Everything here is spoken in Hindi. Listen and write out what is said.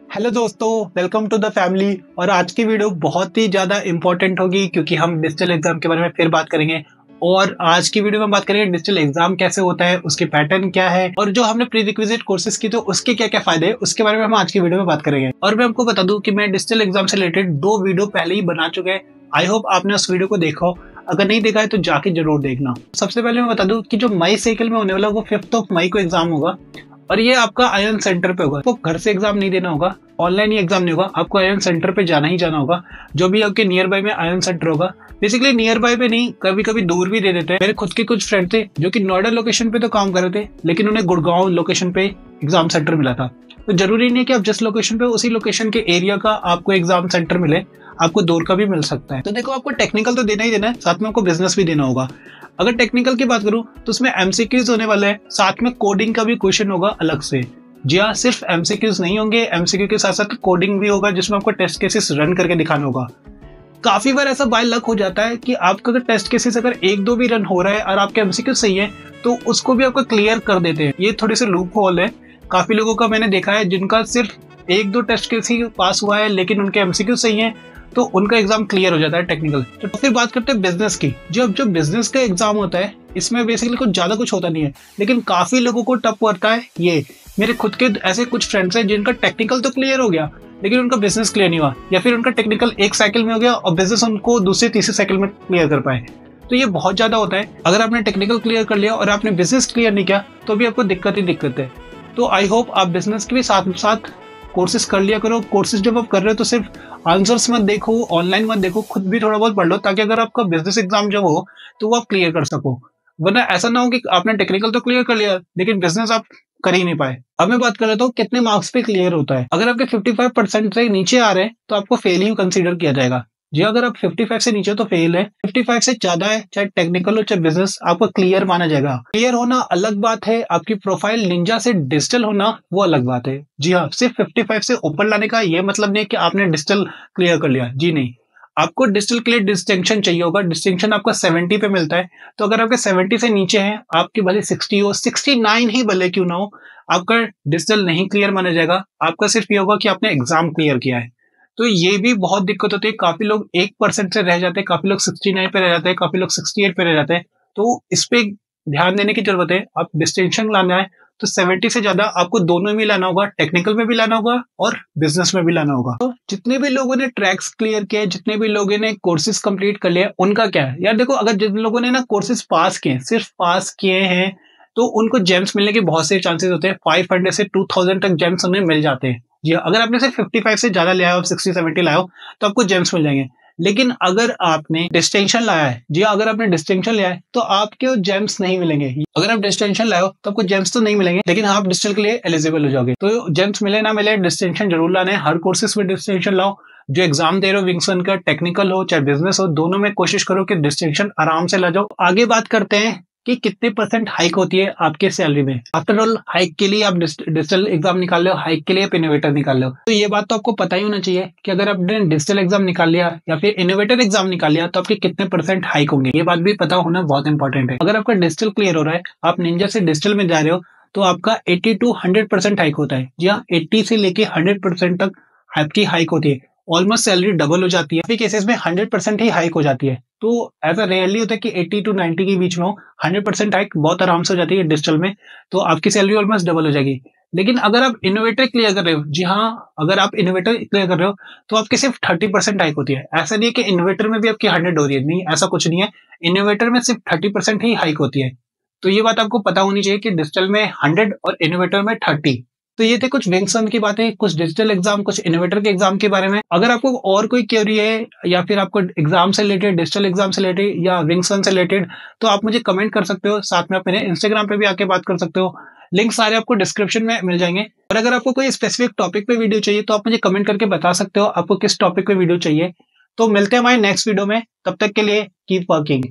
हेलो दोस्तों, वेलकम टू द फैमिली। और आज की वीडियो बहुत ही ज़्यादा इंपॉर्टेंट होगी क्योंकि हम डिजिटल एग्जाम के बारे में फिर बात करेंगे। और आज की वीडियो में बात करेंगे डिजिटल एग्जाम कैसे होता है, उसके पैटर्न क्या है और जो हमने प्री रिक्विजिट कोर्सेज की तो उसके क्या क्या फायदे हैं, उसके बारे में हम आज की वीडियो में बात करेंगे। और मैं आपको बता दूं कि मैं डिजिटल एग्जाम से रिलेटेड 2 वीडियो पहले ही बना चुके हैं। आई होप आपने उस वीडियो को देखा हो, अगर नहीं देखा है तो जाके जरूर देखना। सबसे पहले मैं बता दूं कि जो मई साइकिल में होने वाला वो 5 मई को एग्जाम होगा और ये आपका आयन सेंटर पे होगा। आपको घर से एग्जाम नहीं देना होगा, ऑनलाइन ही एग्जाम नहीं होगा, आपको आयन सेंटर पे जाना ही जाना होगा। जो भी आपके नियर बाय में आयन सेंटर होगा, बेसिकली नियर बाय पे नहीं, कभी कभी दूर भी दे देते हैं। मेरे खुद के कुछ फ्रेंड थे जो कि नोएडा लोकेशन पे तो काम कर रहे थे, लेकिन उन्हें गुड़गांव लोकेशन पे एग्जाम सेंटर मिला था। तो जरूरी नहीं कि आप जिस लोकेशन पे उसी लोकेशन के एरिया का आपको एग्जाम सेंटर मिले, आपको दूर का भी मिल सकता है। तो देखो, आपको टेक्निकल तो देना ही देना है, साथ में आपको बिजनेस भी देना होगा। अगर टेक्निकल की बात करूं तो उसमें एमसीक्यूज होने वाले हैं, साथ में कोडिंग का भी क्वेश्चन होगा अलग से। जी हाँ, सिर्फ एमसीक्यूज नहीं होंगे, एमसीक्यू के साथ साथ कोडिंग भी होगा जिसमें आपको टेस्ट केसेस रन करके दिखाना होगा। काफी बार ऐसा बाय लक हो जाता है कि आपका अगर टेस्ट केसेस अगर 1-2 भी रन हो रहा है और आपके एमसीक्यू सही है तो उसको भी आपको क्लियर कर देते हैं। ये थोड़े से लूप होल है। काफी लोगों का मैंने देखा है जिनका सिर्फ 1-2 टेस्ट केस ही पास हुआ है लेकिन उनके एमसीक्यू सही है तो उनका एग्जाम क्लियर हो जाता है टेक्निकल। तो फिर बात करते हैं बिजनेस की। जो बिजनेस का एग्जाम होता है इसमें बेसिकली कुछ ज्यादा कुछ होता नहीं है, लेकिन काफी लोगों को टफ पड़ता है। ये मेरे खुद के ऐसे कुछ फ्रेंड्स हैं जिनका टेक्निकल तो क्लियर हो गया लेकिन उनका बिजनेस क्लियर नहीं हुआ, या फिर उनका टेक्निकल एक साइकिल में हो गया और बिजनेस उनको दूसरे तीसरे साइकिल में क्लियर कर पाए। तो ये बहुत ज्यादा होता है। अगर आपने टेक्निकल क्लियर कर लिया और आपने बिजनेस क्लियर नहीं किया तो भी आपको दिक्कत ही दिक्कत है। तो आई होप आप बिजनेस के भी साथ साथ कोर्सेज कर लिया करो। कोर्सेज जब आप कर रहे हो तो सिर्फ आंसर्स मत देखो, ऑनलाइन मत देखो, खुद भी थोड़ा बहुत पढ़ लो ताकि अगर आपका बिजनेस एग्जाम जब हो तो वो आप क्लियर कर सको। वरना ऐसा ना हो कि आपने टेक्निकल तो क्लियर कर लिया लेकिन बिजनेस आप कर ही नहीं पाए। अब मैं बात कर लेता हूँ कितने मार्क्स पे क्लियर होता है। अगर आपके 55% से नीचे आ रहे हैं तो आपको फेल ही कंसीडर किया जाएगा। जी, अगर आप 55 से नीचे तो फेल है, 55 से ज्यादा है, चाहे टेक्निकल हो चाहे बिजनेस, आपको क्लियर माना जाएगा। क्लियर होना अलग बात है, आपकी प्रोफाइल निंजा से डिजिटल होना वो अलग बात है। जी हाँ, सिर्फ 55 से ऊपर लाने का ये मतलब नहीं कि आपने डिजिटल क्लियर कर लिया। जी नहीं, आपको डिजिटल के लिए डिस्टिंक्शन चाहिए होगा। डिस्टिंक्शन आपका 70 पे मिलता है। तो अगर आपके 70 से नीचे हैं, आपकी भले 60 हो, 69 ही भले क्यों ना हो, आपका डिजिटल नहीं क्लियर माना जाएगा। आपका सिर्फ ये होगा कि आपने एग्जाम क्लियर किया है। तो ये भी बहुत दिक्कत होती है। काफी लोग 1% से रह जाते हैं, काफी लोग 69 पे रह जाते हैं, काफी लोग 68 पे रह जाते हैं। तो इस पे ध्यान देने की जरूरत है। आप डिस्टिंक्शन लाना है तो 70 से ज्यादा आपको दोनों में लाना होगा, टेक्निकल में भी लाना होगा और बिजनेस में भी लाना होगा। तो जितने भी लोगों ने ट्रैक्स क्लियर किए, जितने भी लोगों ने कोर्सेज कंप्लीट कर लिया, उनका क्या है यार। देखो, अगर जिन लोगों ने ना कोर्सेज पास किए, सिर्फ पास किए हैं, तो उनको जेम्स मिलने के बहुत से चांसेस होते हैं। 500 से 2000 तक जेम्स उन्हें मिल जाते हैं। जी, अगर आपने सिर्फ 55 से ज्यादा लिया हो, 60-70 लाया हो, तो आपको जेम्स मिल जाएंगे। लेकिन अगर आपने डिस्टिंक्शन लाया है, जी अगर आपने डिस्टिंक्शन लिया है तो आपके जेम्स नहीं मिलेंगे। अगर आप डिस्टिंक्शन लाए हो तो आपको जेम्स तो नहीं मिलेंगे, लेकिन आप डिजिटल के लिए एलिजिबल हो जाओगे। तो जेम्स मिले ना मिले, डिस्टिंक्शन जरूर लाने हैं। हर कोर्सेज में डिस्टिंक्शन लाओ। जो एग्जाम दे रहे हो, विंग्स वन का, टेक्निकल हो चाहे बिजनेस हो, दोनों में कोशिश करो कि डिस्टिंक्शन आराम से ला जाओ। आगे बात करते हैं कि कितने % हाइक होती है आपके सैलरी में। आफ्टर ऑल, हाइक के लिए आप डिजिटल एग्जाम निकाल रहे हो, हाइक के लिए आप इनोवेटर निकाल रहे हो। तो ये बात तो आपको पता ही होना चाहिए कि अगर आपने डिजिटल एग्जाम निकाल लिया या फिर इनोवेटर एग्जाम निकाल लिया तो आपके कितने % हाइक होंगे। ये बात भी पता होना बहुत इंपॉर्टेंट है। अगर आपका डिजिटल क्लियर हो रहा है, आप निंजा से डिजिटल में जा रहे हो, तो आपका 80 to 100% हाइक होता है। जी हाँ, 80 से लेके 100% तक आपकी हाइक होती है। ऑलमोस्ट सैलरी डबल हो जाती है। काफी केसेस में 100% ही हाइक हो जाती है। तो ऐसा रेयरली होता है कि 80 to 90 के बीच में हो। 100% हाइक बहुत आराम से हो जाती है डिजिटल में, तो आपकी सैलरी ऑलमोस्ट डबल हो जाएगी। लेकिन अगर आप इनोवेटर क्लियर कर रहे हो, जी हाँ, अगर आप इनोवेटर क्लियर कर रहे हो तो आपकी सिर्फ 30% हाइक होती है। ऐसा नहीं है कि इनोवेटर में भी आपकी 100 हो रही है, नहीं, ऐसा कुछ नहीं है। इनोवेटर में सिर्फ 30% ही हाइक होती है। तो ये बात आपको पता होनी चाहिए कि डिजिटल में 100 और इनोवेटर में 30। तो ये थे कुछ विंग्स वन की बातें, कुछ डिजिटल एग्जाम, कुछ इनोवेटर के एग्जाम के बारे में। अगर आपको और कोई क्वेरी है या फिर आपको एग्जाम से रिलेटेड, डिजिटल एग्जाम से रिलेटेड या विंग्स वन से रिलेटेड, तो आप मुझे कमेंट कर सकते हो। साथ में आप मेरे इंस्टाग्राम पे भी आके बात कर सकते हो। लिंक सारे आपको डिस्क्रिप्शन में मिल जाएंगे। और अगर आपको कोई स्पेसिफिक टॉपिक पे वीडियो चाहिए तो आप मुझे कमेंट करके बता सकते हो आपको किस टॉपिक पे वीडियो चाहिए। तो मिलते हैं हमारे नेक्स्ट वीडियो में। तब तक के लिए कीप वर्किंग।